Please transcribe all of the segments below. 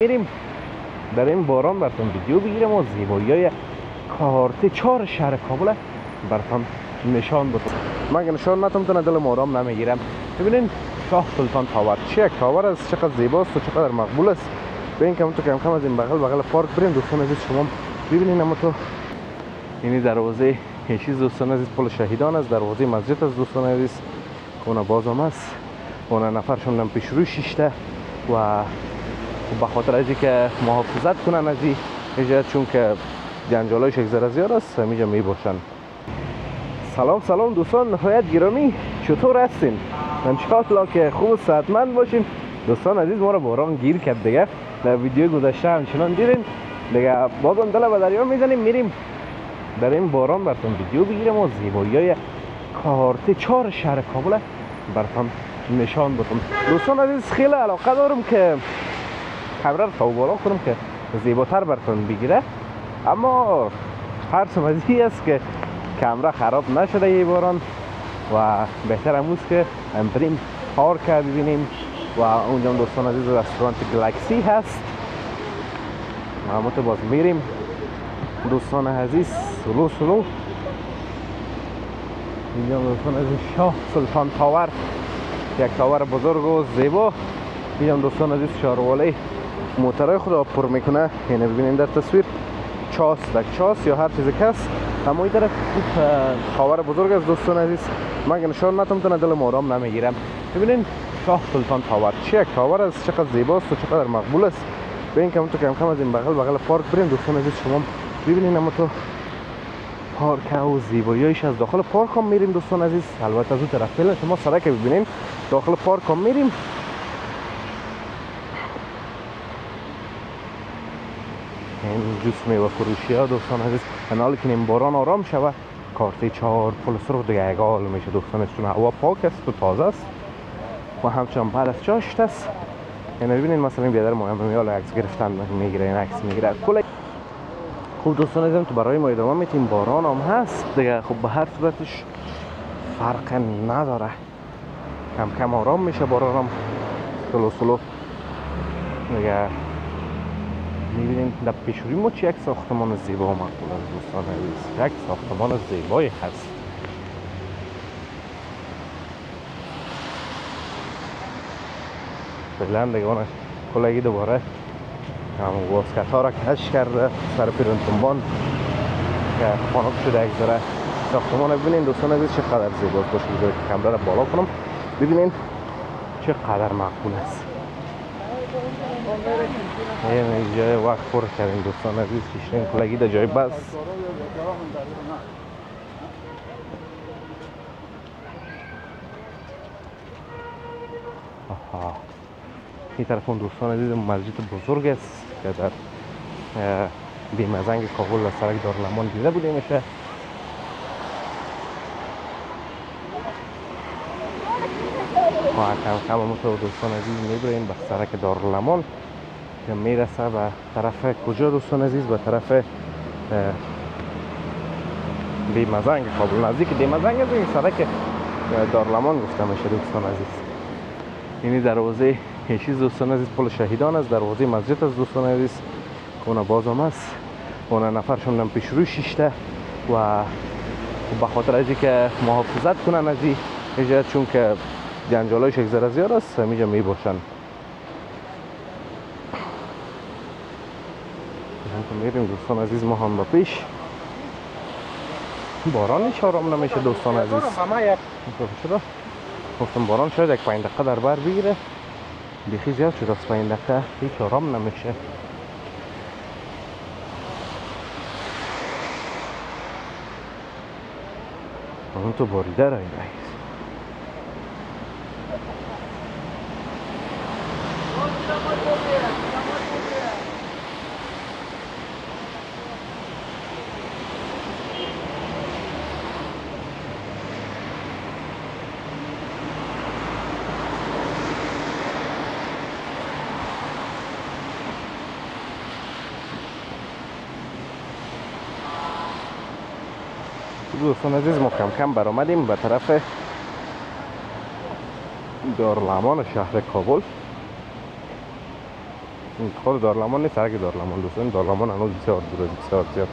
میریم در این باران براتون ویدیو بگیرم و زیبایی‌های کارت 4 شهر کابل براتون نشان بدم. مگه نشان نتونم دلم آرام نمیگیرم. ببینین شاه سلطان تاور چه یک تاور است، چقدر زیباست و چقدر مقبول است. به این کم تو کم از این بغل پارک بریم دوستان عزیز. شما ببینین اما تو اینی دروازه هیچیز دوستان عزیز پل شهیدان است، دروازه مسجد است دوستان عزیز. اون بازم است، اون نفرشون هم پیش روی شیشته و به خاطر از که محافظت کنن از این چون که جنجالایش یک ذره زیاد است همینجا می باشن. سلام دوستان نهایت گرامی، چطور هستین؟ انشاءالله که خوب و صحتمند باشین. دوستان عزیز ما را باران گیر کرد دیگه، در ویدیو گذشته همچنان دیدین دیگه. بازم دل به دریا میزنیم، میریم در این باران براتون ویدیو بگیرم و زیبایی‌های کارت 4 شهر کابل براتون نشان بدم. دوستان عزیز خیلی علاقه دارم که کامرا رو تا بالا کنم که زیباتر براتون بگیره، اما ترسم از این است که کامرا خراب نشده یه باران و بهتر امروز که بریم پارک ببینیم و اونجا دوستان عزیز رستوران گلکسی هست و همون باز میریم دوستان عزیز سلو اینجا دوستان عزیز شاه سلطان تاور، یک تاور بزرگ و زیبا. اینجا دوستان عزیز شاروالی موترهای خود آب پر میکنه، یعنی ببینید در تصویر چاس یا هر چیز کس. اما این طرف تاور بزرگ است دوستان عزیز، مگه نشان نتونم دلم آرام نمیگیرم. ببینین شاه سلطان تاور چه یک تاور است، چقدر زیباست و چقدر مقبول است. به این کم تو کم از این بغل پارک بریم دوستان عزیز. شما ببینین اما تو پارک و زیباییش از داخل پارک هم میریم دوستان عزیز. البته از اون طرف فعلا شما سرک ببینین داخل پارک هم میریم. این جوس میوه فروشی ها دوستان عزیز. حالا که این باران آرام شود کارت 4 پل سرخ دیگه اگال میشه دوستان عزیز، چون هوا پاک است و تازه است و همچنان بعد از چاشت است. یعنی ببینید مثلا این بیادر مهم میال عکس گرفتن میگیره، این عکس میگیره کلا. خوب دوستان عزیزم تو برای ما ادامه میتیم، باران هم هست دیگه. خب به هر صورتش فرق نداره، کم آرام میشه باران هم سلو دیگه. میبینیم در پیشوری ما چه یک ساختمان زیبا و مقبول است دوستان عزیز، یک ساختمان زیبایی هست. فعلا دیگه اونش کلگی دوباره همون واسکت ها را کش کرده سر پیرانتنبان که خاناب شده یک ذره. ساختمان ببینین دوستان عزیز چقدر زیباست. باشه که کامرا را بالا کنم ببینین چقدر مقبول است. این جای وقت پر کردیم دوستان عزیز، کشتیم کلگی در جای بس. این طرف اون دوستان عزیز مسجد بزرگ است که در بیمزنگ کابل و سرک دارالمان دیده بوده میشه. و کم تو دوستان عزیز میبریم به سرک دارالمان که میرسه به طرف کجا دوستان عزیز؟ به طرف بیمزنگ کابل، نزدیک بیمزنگ از این سرک دارالمان گفته میشه دوستان عزیز. اینی دروازه هیچیز دوستان عزیز پل شهیدان است، دروازه مسجد است دوستان عزیز. اون بازم است، اون نفرشون هم پیش روی شیشته و به خاطر از که محافظت کنن از این چون که جنجالایش یک ذره زیاد است همینجا می باشن. میریم دوستان عزیز ما هم با پیش. باران هیچ آرام نمیشه دوستان عزیز. گفتم باران شاید یک 5 دقیقه در بر بگیره، بیخی زیاد شد از 5 دقیقه هیچ آرام نمیشه. اون تو باریده را این رئیس. دوستان عزیز ما کم برآمدیم به طرف دارالمان شهر کابل. خود دارالمان نیست، سرک دارالمان دوستان. دارالمان هنوز بسیار دور است، بسیار زیاد.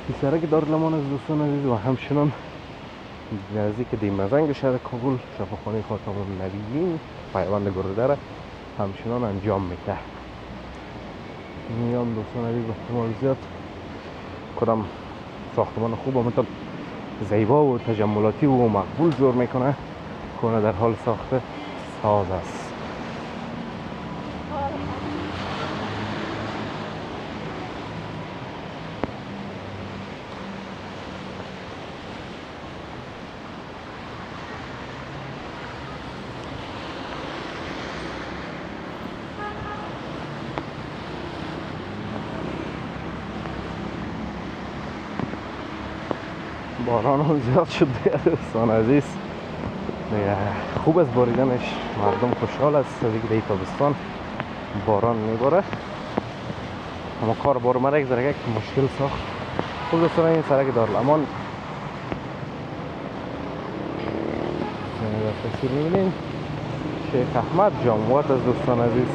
این سرک دارالمان از دوستان عزیز و همچنان نزدیک دیمزنگ شهر کابل شفاخانه خاتم النبیین پیوند گرده را همچنان انجام میده. میام دوستان عزیز احتمال زیاد کدام ساختمان خوب و مثل زیبا و تجملاتی و مقبول جور میکنه کنه در حال ساخته ساز است. باران هم زیاد شد دوستان عزیز، خوب است باریدنش، مردم خوشحال است دیگه. در تابستان باران میباره اما کار بار مرا یک ذره مشکل ساخت. خوب دوستان این سرک دارالمان در تصویر میبینیم شیخ احمد جامعات از دوستان عزیز.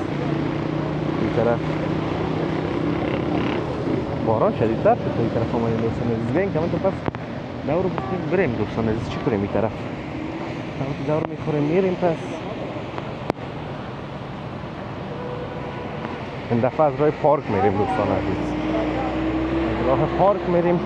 این طرف باران شدیدتر شد این طرف ما دوستان عزیز. بین که من تو پس دور بریم دوستان عزیز، چی کنیم این طرف دور میخوریم میریم. پس این دفعه از راه پارک میریم دوستان عزیز، راه پارک میریم.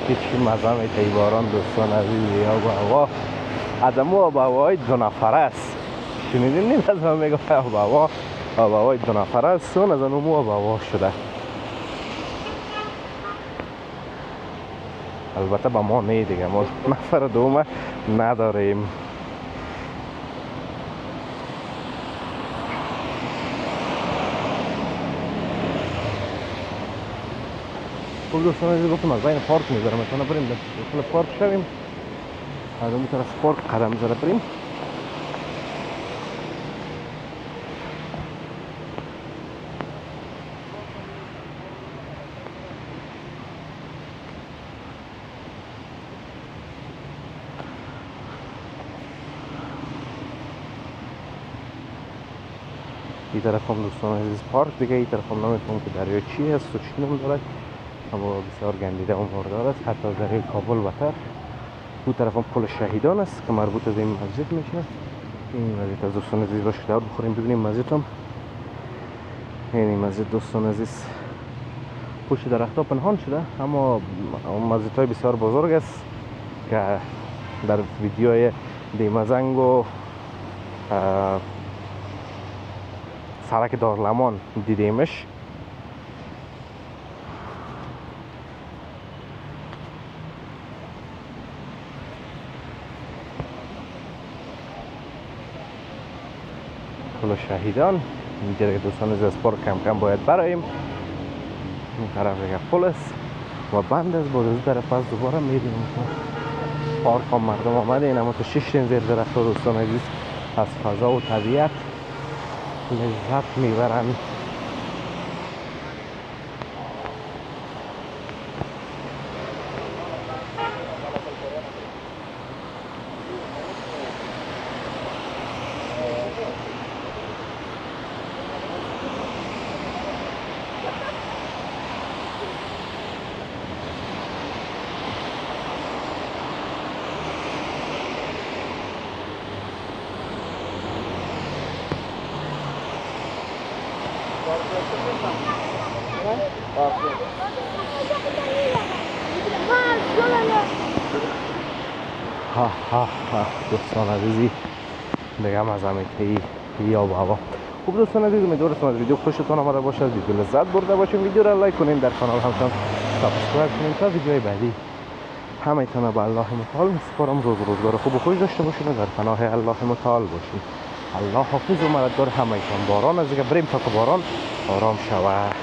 چی مزه میده ای باران دوستان عزیز. یا با هوا ادمو آب هوای دو نفره است. شنیدین نیم از من میگه آب هوای دو نفره است. سون از انمو آب هوا شده. البته با ما نه دیگه، ما نفر دومه نداریم. خب دوستان عزیز گفتم از بین پارک میذارم مثلا بریم داخل پارک شویم، از اون طرف پارک قدم زده بریم. این طرف هم دوستان عزیز پارک دیگه، این طرف هم نمیتونم که دریا چی هست و چی نمیداره اما بسیار گندیده و مردار است، حتی دریای کابل بتر. دو طرف هم پل شهیدان است که مربوط به این مسجد میشه. این مسجد از دوستان عزیز باشه دور بخوریم ببینیم مسجد هم. این مسجد دوستان عزیز پشت درخت‌ها پنهان شده اما مسجد های بسیار بزرگ است که در ویدیوهای دیمزنگ و سرک دارالمان دیدیمش. پل شهیدان اینجا که دوستان از پارک کم کم باید برایم. این طرف دیگه پل است و بند است. باز از طرف پس دوباره میریم پارک هم مردم آمده این اما تو شش زیر درخت دوستان عزیز از فضا و طبیعت لذت میبرن. دوستان عزیزی دیگه مزه میده یا بابا. خوب دوستان عزیز امیدوارم از ویدیو خوشتون آمده باشه، از ویدیو لذت برده باشین. ویدیو را لایک کنین، در کانال همچنان سابسکرایب کنین تا ویدیوهای بعدی همتون به الله متعال میسپارم. روزگار خوب و خوش داشته باشین و در پناه الله متعال باشین. الله حافظ و مددگار همتون. باران از دیگه بریم تا که باران آرام شود.